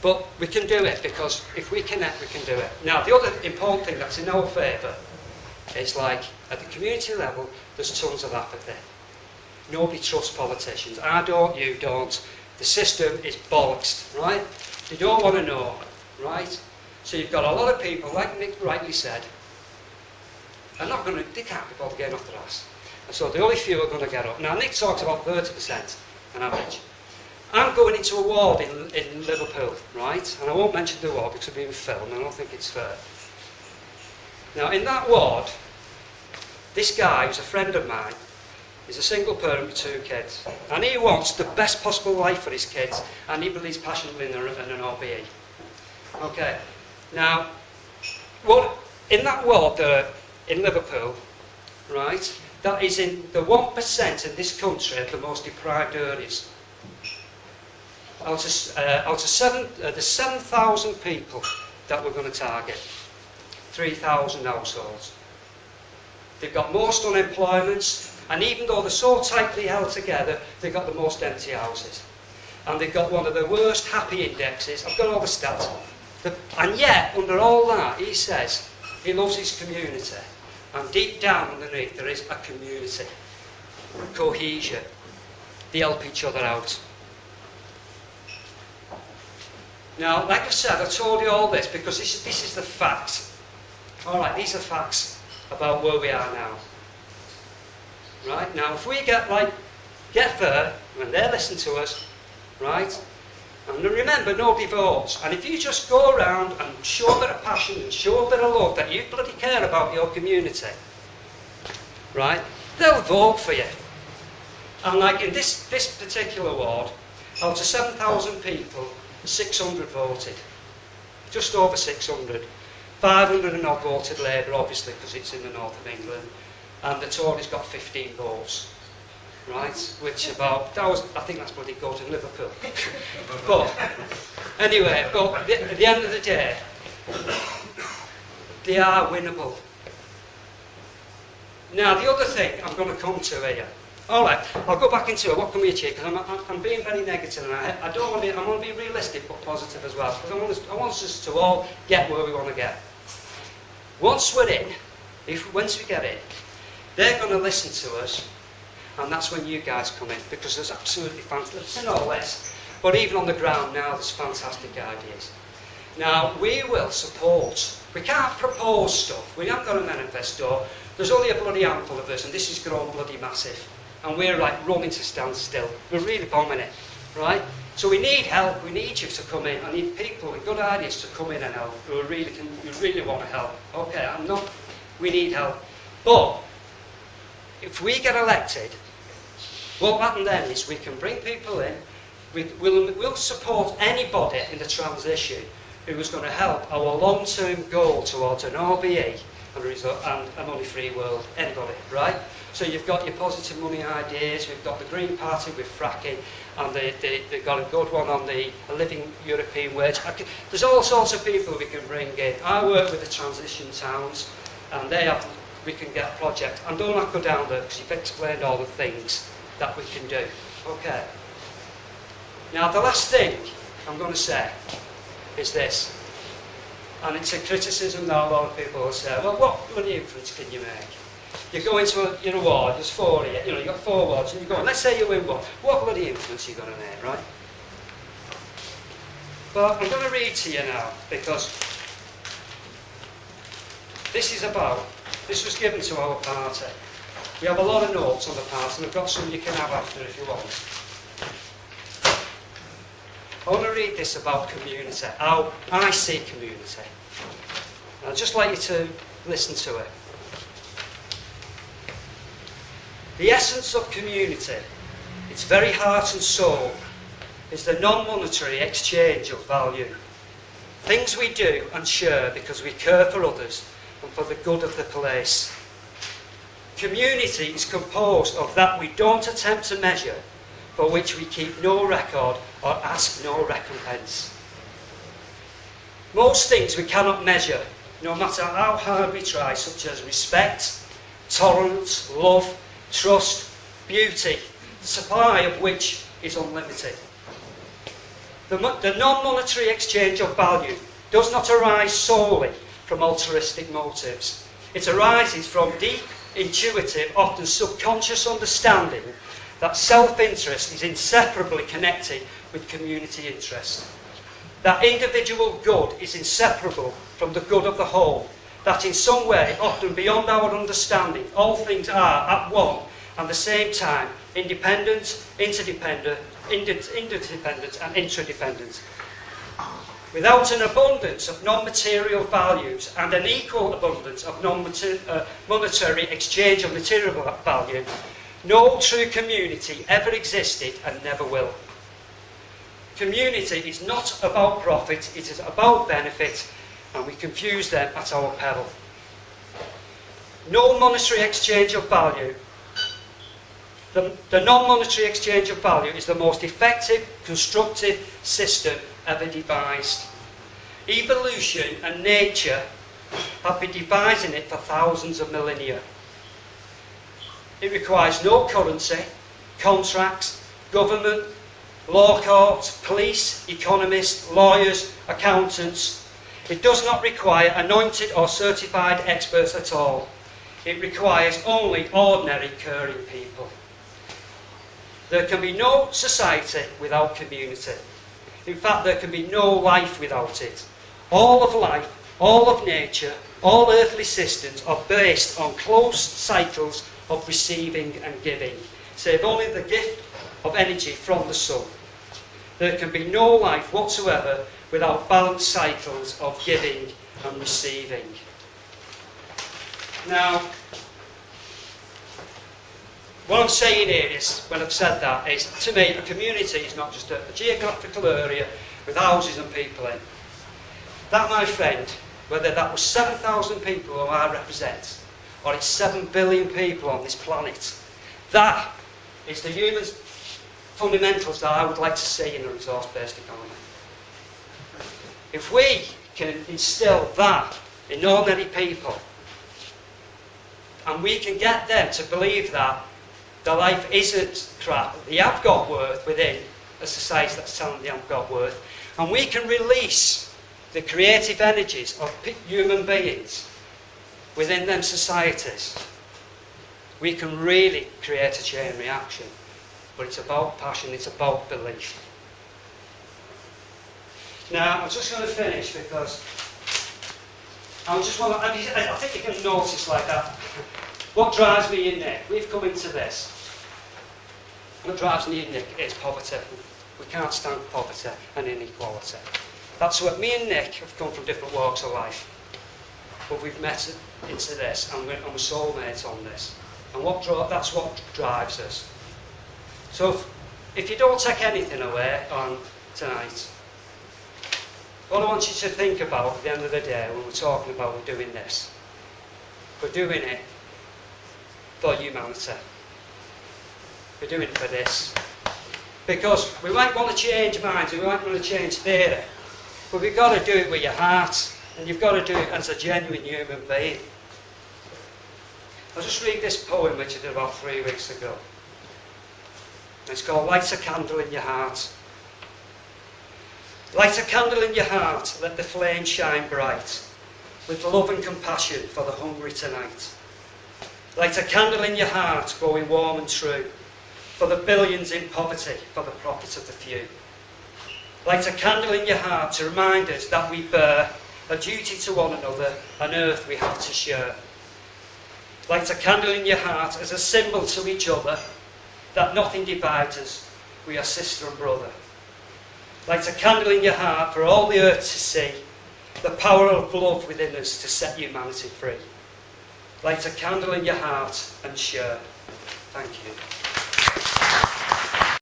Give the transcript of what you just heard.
But we can do it, because if we connect, we can do it. Now, the other important thing that's in our favour is, like, at the community level, there's tons of apathy. Nobody trusts politicians. I don't, you don't. The system is bollocksed, right? They don't want to know, right? So you've got a lot of people, like Nick rightly said, they can't be bothered getting off their ass. And so the only few are going to get up. Now, Nick talks about 30% on average. I'm going into a ward in Liverpool, right? And I won't mention the ward because it's being filmed, and I don't think it's fair. Now, in that ward, this guy, who's a friend of mine, is a single parent with 2 kids. And he wants the best possible life for his kids, and he believes passionately in an OBE. Okay. Now, in that ward in Liverpool, right, that is in the 1% in this country of the most deprived areas. Out of the 7,000 people that we're going to target, 3,000 households. They've got most unemployment, and even though they're so tightly held together, they've got the most empty houses. And they've got one of the worst happy indexes. I've got all the stats. And yet, under all that, he says he loves his community. And deep down underneath, there is a community. Cohesion. They help each other out. Now, like I said, I told you all this because this is the fact. Alright, these are facts about where we are now. Right? Now, if we get there, when they listen to us, right? And remember, nobody votes. And if you just go around and show a bit of passion and show a bit of love that you bloody care about your community, right? They'll vote for you. And like in this particular ward, out of 7,000 people, 600 voted. Just over 600. 500 and odd voted Labour, obviously, because it's in the north of England. And the Tories got 15 votes. Right? Which I think that's bloody good in Liverpool. But, anyway, at the end of the day, they are winnable. Now, the other thing I'm going to come to here. Alright, I'll go back into it. What can we achieve? Because I'm being very negative, and I don't want to be, I want to be realistic but positive as well. Because I want us to all get where we want to get. Once we're in, once we get in, they're going to listen to us, and that's when you guys come in. Because there's absolutely fantastic, it's in all this, but even on the ground now, there's fantastic ideas. Now, we will support. We can't propose stuff. We haven't got a manifesto. There's only a bloody handful of us, and this is grown bloody massive. And we're like running to stand still. We're really bombing it, right? So we need help. We need you to come in. I need people with good ideas to come in and help, who really want to help. Okay, we need help. But if we get elected, what will happen then is we can bring people in. We'll support anybody in the transition who is going to help our long-term goal towards an OBE and a money-free world. Anybody, right? So you've got your positive money ideas, we've got the Green Party with fracking, and they've got a good one on the living European wage. There's all sorts of people we can bring in. I work with the transition towns, and we can get a project. And don't have to go down there because you've explained all the things that we can do. Okay. Now the last thing I'm going to say is this, and it's a criticism that a lot of people will say, well, what bloody influence can you make? You go into a ward, there's 4 of you, you've got 4 wards, and you go, let's say you win one, what bloody influence are you going to make, right? Well, I'm going to read to you now, because this was given to our party. We have a lot of notes on the party, and I've got some you can have after if you want. I want to read this about community, how I see community. And I'd just like you to listen to it. The essence of community, its very heart and soul, is the non-monetary exchange of value. Things we do and share because we care for others and for the good of the place. Community is composed of that we don't attempt to measure, for which we keep no record or ask no recompense. Most things we cannot measure, no matter how hard we try, such as respect, tolerance, love, trust, beauty, the supply of which is unlimited. The non-monetary exchange of value does not arise solely from altruistic motives. It arises from deep, intuitive, often subconscious understanding that self-interest is inseparably connected with community interest. That individual good is inseparable from the good of the whole. That in some way, often beyond our understanding, all things are at one and the same time independent, interdependent, and interdependent. Without an abundance of non-material values and an equal abundance of monetary exchange of material value, no true community ever existed and never will. Community is not about profit, it is about benefit, and we confuse them at our peril. No monetary exchange of value. The non-monetary exchange of value is the most effective, constructive system ever devised. Evolution and nature have been devising it for thousands of millennia. It requires no currency, contracts, government, law courts, police, economists, lawyers, accountants. It does not require anointed or certified experts at all. It requires only ordinary caring people. There can be no society without community. In fact, there can be no life without it. All of life, all of nature, all earthly systems are based on close cycles of receiving and giving, save only the gift of energy from the sun. There can be no life whatsoever without balanced cycles of giving and receiving. Now, what I'm saying here is, when I've said that, is to me a community is not just a geographical area with houses and people in. That, my friend, whether that was 7,000 people who I represent, or it's 7 billion people on this planet, that is the human fundamentals that I would like to see in a resource-based economy. If we can instill that in ordinary people, and we can get them to believe that their life isn't crap, they have got worth within a society that's telling them they haven't got worth, and we can release the creative energies of human beings within them societies, we can really create a chain reaction. But it's about passion, it's about belief. Now, I'm just going to finish because I think you can notice like that. What drives me in Nick? We've come into this. What drives me in Nick is poverty. We can't stand poverty and inequality. That's what me and Nick have come from different walks of life. But we've met into this and we're soulmates on this. And that's what drives us. So if you don't take anything away on tonight, what I want you to think about at the end of the day when we're talking about we're doing this, we're doing it for humanity. We're doing it for this. Because we might want to change minds, we might want to change theory, but we've got to do it with your heart, and you've got to do it as a genuine human being. I'll just read this poem which I did about 3 weeks ago. It's called Light a Candle in Your Heart. Light a candle in your heart, let the flame shine bright, with love and compassion for the hungry tonight. Light a candle in your heart, growing warm and true, for the billions in poverty, for the profit of the few. Light a candle in your heart to remind us that we bear a duty to one another, an earth we have to share. Light a candle in your heart as a symbol to each other, that nothing divides us, we are sister and brother. Light a candle in your heart for all the earth to see, the power of love within us to set humanity free. Light a candle in your heart and share. Thank you.